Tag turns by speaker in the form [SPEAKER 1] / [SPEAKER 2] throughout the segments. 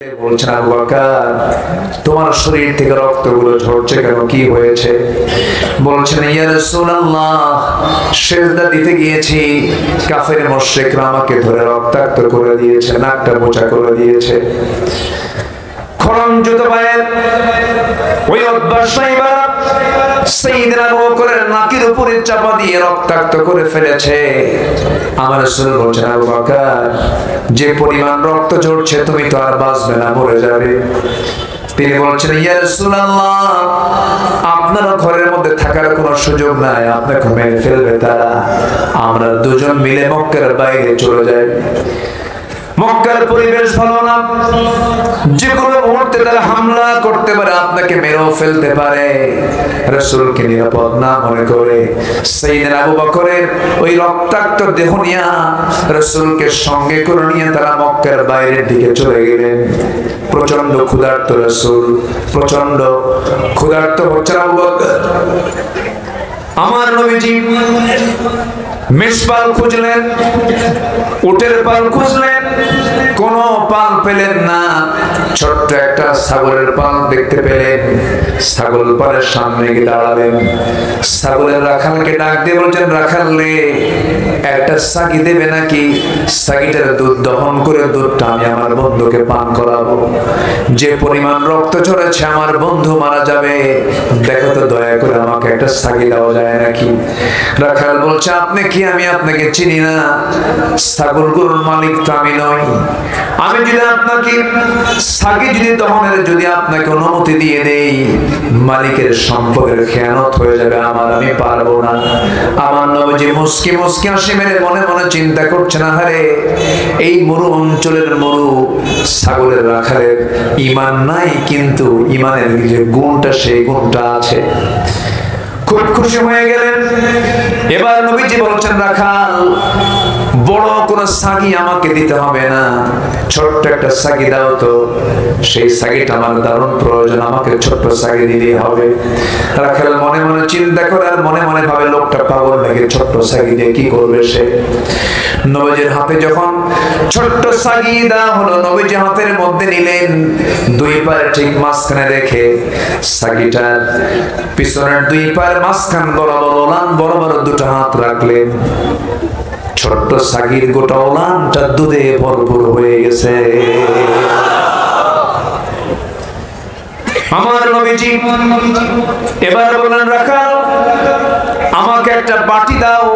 [SPEAKER 1] বলছেন আবু বকর তোমার শরীর থেকে রক্তগুলো ঝরছে কেন, কি হয়েছে? বলছেন ইয়া রাসূলুল্লাহ সিজদা দিতে গিয়েছি, কাফের মুশরিকরা আমাকে ধরে রক্তাক্ত করে দিয়েছে, নাকটা বোচা করে দিয়েছে। খরঞ্জিত পায়ের ওই অদ্বাসাইবা সাইয়েদনা আবু বকরের নাকের উপরে চাপা দিয়ে রক্তাক্ত করে ফেলেছে। আমার রাসূল বলছেন আবু বকর যে পরিমাণ রক্ত ঝরছে তুমি তো আর বাঁচবে না, মরে যাবে। তিনি বলছেন ইয়া রাসূলুল্লাহ আপনার ঘরের মধ্যে থাকার কোনো সুযোগ নাই, আপনাকে মেরে ফেলবে তারা। আমরা দুজন মিলে মক্কার বাইরে চলে যাই। মক্কার পরিবেশ ভালো না, যে কোনো মুহূর্তে তারা হামলা করতে পারে, আপনাকে মেরেও ফেলতে পারে। রাসূলকে নিরাপদ না মনে করে সাইয়েদনা আবু বকরের ওই রক্তাক্ত দেহ নিয়ে রাসূলকে সঙ্গে করে নিয়ে তারা মক্কার বাইরের দিকে চলে গেলেন। প্রচন্ড ক্ষুধার্ত রাসূল, প্রচন্ড ক্ষুধার্ত হচ্ছে আবু বকর। আমার নবীজি মেষপাল খুঁজলেন, উটের পাল খুঁজলেন, কোন পাল পেলেন না। ছোট্ট একটা ছাগলের পাল দেখতে পেলেন, ছাগল পালের সামনে গিয়ে দাঁড়ালেন। ছাগলের রাখালকে ডাক দিয়ে বলছেন রাখালে একটা সাগি দেবে নাকি? সাগিটার দুধ দহন করে দুধটা আমি আমার বন্ধুকে পান করাবো। যে পরিমাণ রক্ত ঝরেছে আমার বন্ধু মারা যাবে, দেখো তো দয়া করে আমাকে একটা সাগি দেওয়া যায় নাকি? রাখাল বলছে আপনি কি, আমি আপনাকে চিনি না, ছাগলগুলোর মালিক তো আমি নই। আমি যদি আপনাকে সাগি যদি দহনের যদি আপনাকে অনুমতি দিয়ে দেই, মালিকের সম্পদের খেয়ানত হয়ে যাবে আমার, আমি পারবো না। আমার নবীজি মুস্কি মুস্কি হাসি মেরে মনে মনে চিন্তা করছেন আরে এই মরু অঞ্চলের মরু ছাগলের রাখালের ঈমান নাই, কিন্তু ঈমানের যে গুণটা সেই গুণটা আছে। খুব খুশি হয়ে গেলেন। এবার নবীজি বলছেন রাখাল বড় কোন সাগি আমাকে দিতে হবে না, ছোট্ট একটা সাগি দাও তো। সেই সাগিটা আমার দারুণ প্রয়োজন, আমাকে ছোট্ট সাগি দিতে হবে। রাখাল মনে মনে চিন্তা করে আর মনে মনে ভাবে লোকটা পাগল নাকি, ছোট্ট সাগি দিয়ে কি করবে সে? নবীজির হাতে যখন ছোট্ট সাগি দেওয়া হলো, নবীজি হাতের মধ্যে নিলেন, দুই পায়ের ঠিক মাঝখানে রেখে সাগিটার পিছনের দুই পায়ের মাঝখান বরাবর ওলান বরাবর দুটো হাত রাখলেন। ছোট্ট সাগির গোটা ওলানটা দুধে ভরপুর হয়ে গেছে। আমার নবীজি এবার বললেন রাখাল আমাকে একটা বাটি দাও।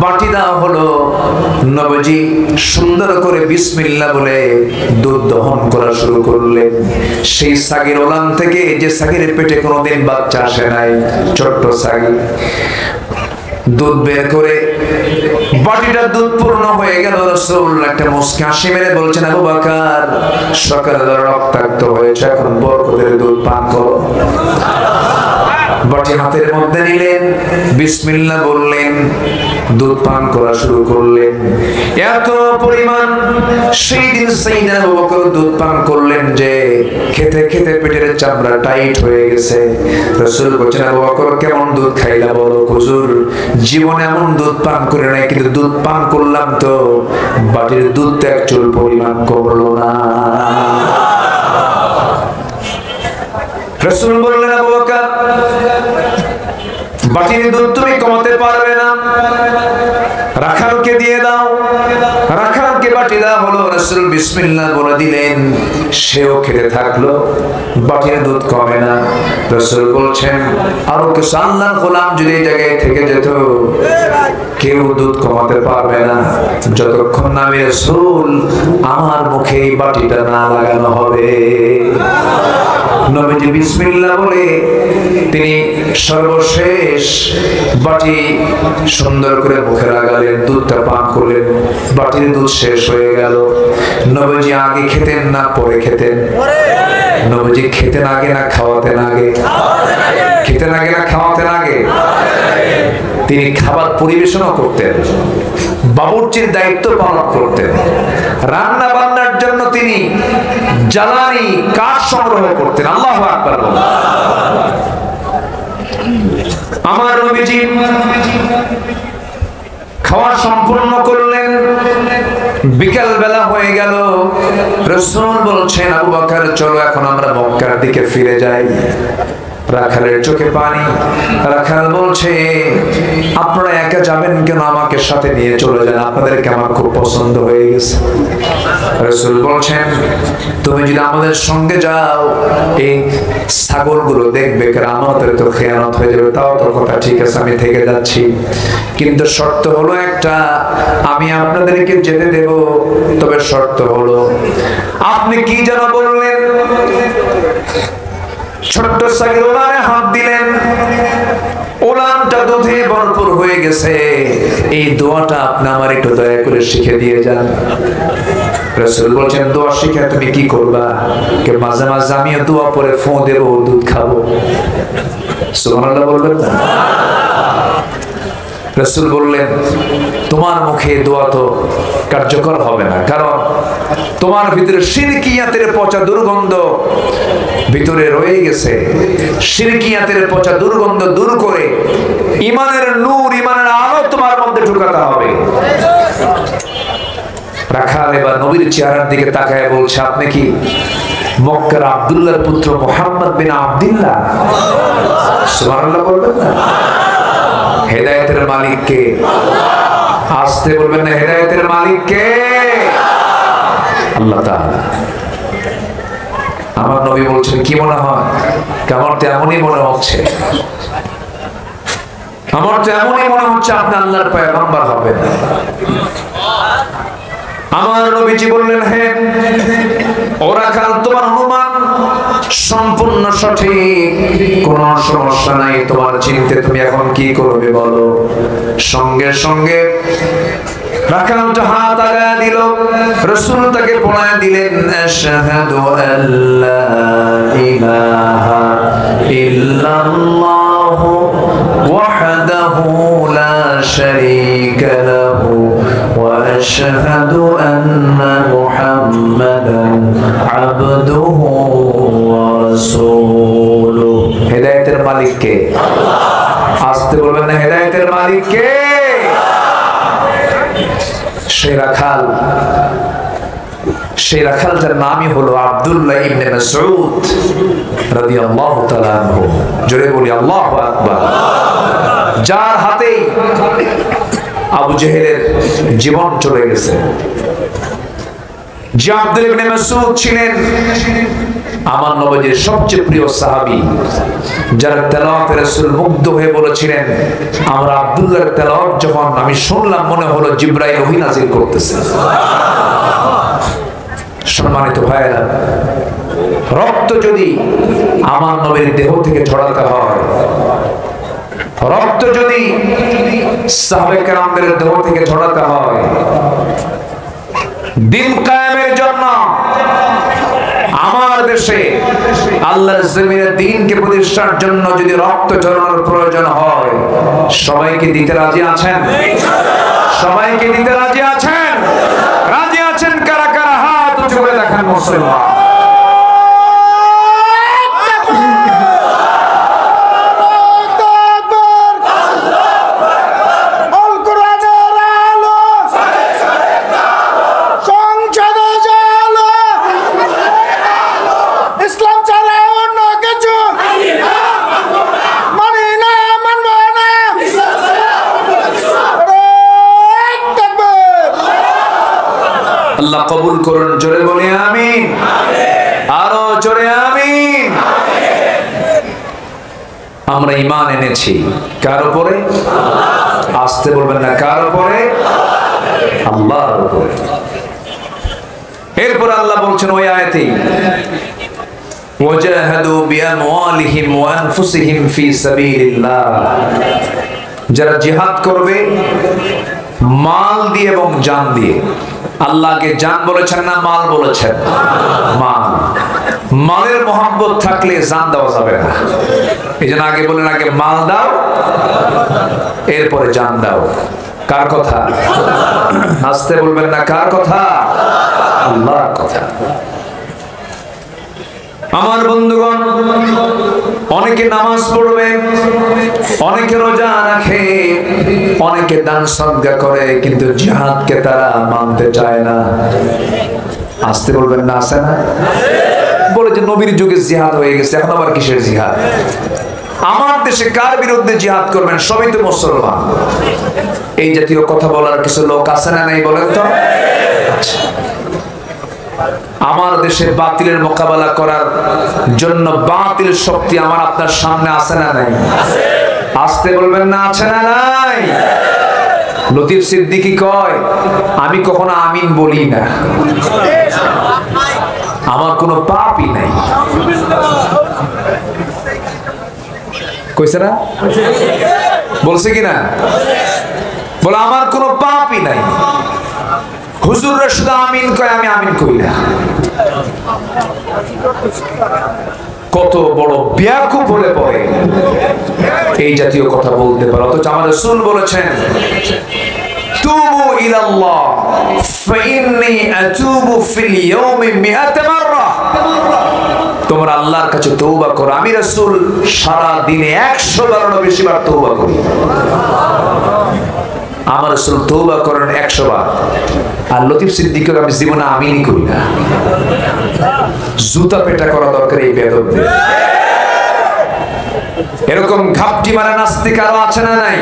[SPEAKER 1] বাটি দাও হলো, নবীজি সুন্দর করে বিসমিল্লাহ বলে দুধ দহন করা শুরু করলেন। সেই সাগির ওলান থেকে, যে সাগির পেটে কোনোদিন বাচ্চা আসে নাই, ছোট্ট সাগি দুধ বের করে বাটিটা দুধ পূর্ণ হয়ে গেল। রাসূল একটা মুস্কি হাসি মেরে বলছেন আবু বকর সকালে রক্তাক্ত হয়েছে, এখন বরকতের দুধ পান করো। বাটি হাতের মধ্যে নিলেন, বিসমিল্লাহ বললেন, দুধ পান করা শুরু করলেন। এত পরিমাণ সেই দিন সাইয়েদনা আবু বকর দুধ পান করলেন যে খেতে খেতে পেটের চামড়া টাইট হয়ে গেছে। রাসূল বলেন আবু বকর কেমন দুধ খাইলা বলো? হুজুর জীবনে এমন দুধ পান করে নাই, কিন্তু দুধ পান করলাম তো বাটির দুধ এক চুল পরিমাণ কমলো না। রাসূল বললেন আবু বকর বাটির দুধ তুমি কমাতে পারবে না, রাখালকে দিয়ে দাও। রাখালকে বাটি দেওয়া হলো। রাসূল বিসমিল্লাহ বলে দিলেন, সেও খেতে থাকলো, বাটির দুধ কমে না। রাসূল বলছেন আরো কিছু আল্লাহর গোলাম যদি এই জায়গায় থেকে যেত, কেউ দুধ কমাতে পারবে না যতক্ষণ না আমি রাসূল আমার মুখে এই বাটিটা না লাগানো হবে। নবীজি বিসমিল্লাহ বলে তিনি সর্বশেষ বাটি সুন্দর করে মুখে লাগালেন, দুধটা পান করলেন। বাটির দুধ শেষ হয়ে গেল। নবীজি আগে খেতেন না পরে খেতেন? নবীজি খেতেন আগে না খাওয়াতেন আগে? খেতেন আগে না খাওয়াতেন আগে? তিনি খাবার পরিবেশনও করতেন, বাবুর্চির দায়িত্ব পালন করতেন, রান্না বান্নার জন্য তিনি জ্বালানি কাঠ সংগ্রহ করতেন। আল্লাহু আকবার বলুন। আমার নবীজি খাওয়া সম্পূর্ণ করলেন। বিকেল বেলা হয়ে গেল, রাসূল বলছেন আবু বকর চলো এখন আমরা মক্কার দিকে ফিরে যাই। রাখালের চোখে পানি। রাখাল বলছে আপনারা একা যাবেন কেন, আমাকে সাথে নিয়ে চলে যান, আপনাদেরকে আমার খুব পছন্দ হয়ে গেছে। রাসূল বলছেন তুমি যদি আমাদের সঙ্গে যাও এই ছাগলগুলো দেখবে, কারণ আমাদের তো খেয়ানত হয়ে যাবে। তাও তো কথা ঠিক আছে, আমি থেকে যাচ্ছি, কিন্তু শর্ত হলো একটা, আমি আপনাদেরকে যেতে দেব, তবে শর্ত হলো আপনি কি যেন বললেন? ছোট্ট ছাগল ওলানে হাত দিলেন, ওলানটা দুধে ভরপুর হয়ে গেছে। এই দোয়াটা আপনি আমার একটু দয়া করে শিখে দিয়ে যান। রাসূল বলছেন দোয়া শিখে তুমি কি করবা? কে মাঝে মাঝে আমিও দোয়া পরে ফোঁ দেব, দুধ খাবো। সুবহানাল্লাহ বলবেন না? রাসূল বললেন তোমার মুখে দোয়া তো কার্যকর হবে না, কারণ তোমার ভিতরে শিরকিয়াতের পচা দুর্গন্ধ ভিতরে রয়ে গেছে। শিরকিয়াতের পচা দুর্গন্ধ দূর করে ঈমানের নূর, ঈমানের আলো তোমার মধ্যে ঢোকাতে হবে। রাখাল এবার নবীর চেহারার দিকে তাকায় বলছে আপনি কি মক্কার আব্দুল্লাহর পুত্র মুহাম্মদ বিন আব্দুল্লাহ? সুবহানাল্লাহ বলবেন না? হেদায়েতের মালিক কে? আসতে বলবেন না, হেদায়েতের মালিক কে? আল্লাহ তাআলা। আমার নবী বলছেন কি মনে হয়? আমার তো এমনই মনে হচ্ছে, আমার তো এমনই মনে হচ্ছে আপনি আল্লাহর পয়গম্বর হবেন। আমার নবীজি বললেন হ্যাঁ ওরা কাল তোমার অনুমান সম্পূর্ণ সঠিক, কোন সমস্যা নাই, তোমার চিন্তা তুমি এখন কি করবে বলো। সঙ্গে সঙ্গে রাখালটা হাত আগায় দিল, রাসূল তাকে পড়ায় দিলেন আশহাদু আল্লা ইলাহা ইল্লাল্লাহু ওয়াহদাহু লা শারীকা লাহু ওয়া আশহাদু আন্না মুহাম্মাদান আবদুহু ওয়া রাসূলুহু। হেদায়েতের মালিক কে? আল্লাহ। আসতে বলবেন না, হেদায়েতের মালিক কে? সেই রাখালটার নামই হলো আব্দুল্লাহ ইবনে মাসউদ রাদিয়াল্লাহু তাআলা আনহু। জোরে বলি আল্লাহু আকবার। যার হাতে আবু জেহেলের জীবন চলে গেছে, যে আব্দুল্লাহ ইবনে মাসউদ ছিলেন আমার নবীর সবচেয়ে প্রিয় সাহাবী, যার তেলাওয়াতে রাসূল মুগ্ধ হয়ে বলেছিলেন আমরা আব্দুল্লাহর তেলাওয়াত যখন আমি শুনলাম মনে হলো জিবরাইল ওহী নাযিল করতেছে। সম্মানিত ভাইয়েরা, রক্ত যদি আমার নবীর দেহ থেকে ঝরাতে হয়, রক্ত যদি সাহাবায়ে কেরামদের দেহ থেকে ঝরাতে হয়, দিন কায়েমের জন্য আমার দেশে আল্লাহর জমিনে দ্বীনকে প্রতিষ্ঠার জন্য যদি রক্ত ঝরানোর প্রয়োজন হয়, সবাইকে দিতে রাজি আছেন? সবাইকে দিতে রাজি আছেন? রাজি আছেন কারা কারা? হাত উঁচু করে দেখান মুসলমান। আল্লাহ কবুল করুন। জোরে বলি আমিন। আরো জোরে আমিন। আমরা ঈমান এনেছি কার উপরে? আসতে বলবেন না, কার উপরে? আল্লাহর উপরে। এরপর আল্লাহ বলছেন ওই আয়াতে ওয়াজাহাদু বিআমওয়ালিহিম ওয়া আনফুসিহিম ফি সাবিলিল্লাহ, যারা জিহাদ করবে মাল দিয়ে এবং জান দিয়ে। আল্লাহকে জান বলেছেন না মাল বলেছেন? মাল। মালের মোহাব্বত থাকলে জান দেওয়া যাবে না। এই জন্য আগে বলেন আগে মাল দাও, এরপরে জান দাও। কার কথা? আসতে বলবেন না, কার কথা? আল্লাহর কথা। আমার বন্ধুগণ, অনেকে নামাজ পড়বে, অনেকে রোজা রাখে, অনেকে দান সদকা করে, কিন্তু জিহাদকে তারা মানতে চায় না। আসতে বলবেন না, আছে না? বলে যে নবীর যুগে জিহাদ হয়ে গেছে, এখন আবার কিসের জিহাদ? আমার দেশে কার বিরুদ্ধে জিহাদ করবেন? সবই তো মুসলমান। এই জাতীয় কথা বলার কিছু লোক আছে না নাই বলেন তো? আমার দেশে বাতিলের মোকাবেলা করার জন্য বাতিল শক্তি আমার আপনার সামনে আছে না নাই? আসতে বলবেন না, আছে না নাই? লতিফ সিদ্দিকী কয়, আমি কখনো আমিন বলি না, আমার কোনো পাপই নাই। কইছে না? বলছে কিনা? বলে আমার কোনো পাপই নাই। হুজুররা শুধু আমিন কয়, আমি আমিন কই না। কত বড় বেয়াকুব হলে পরে এই জাতীয় কথা বলতে পারে। অথচ আমার রাসূল বলেছেন, তুবু ইলাল্লাহ ফাইন্নী আতুবু ফিল ইয়াউমি 100 মাররা। তোমরা আল্লাহর কাছে তওবা করো, আমি রাসূল সারা দিনে 100 বারেরও বেশি বার তওবা করি। আমার রাসূল তওবা করেন 100 বার, আর লতিফ সিদ্দিকীর আমি জীবনে আমিনই করি না। জুতা পেটা করা দরকার এই বেয়াদবদের। এরকম ঘাপটি মারা নাস্তিক আরো আছে না নাই?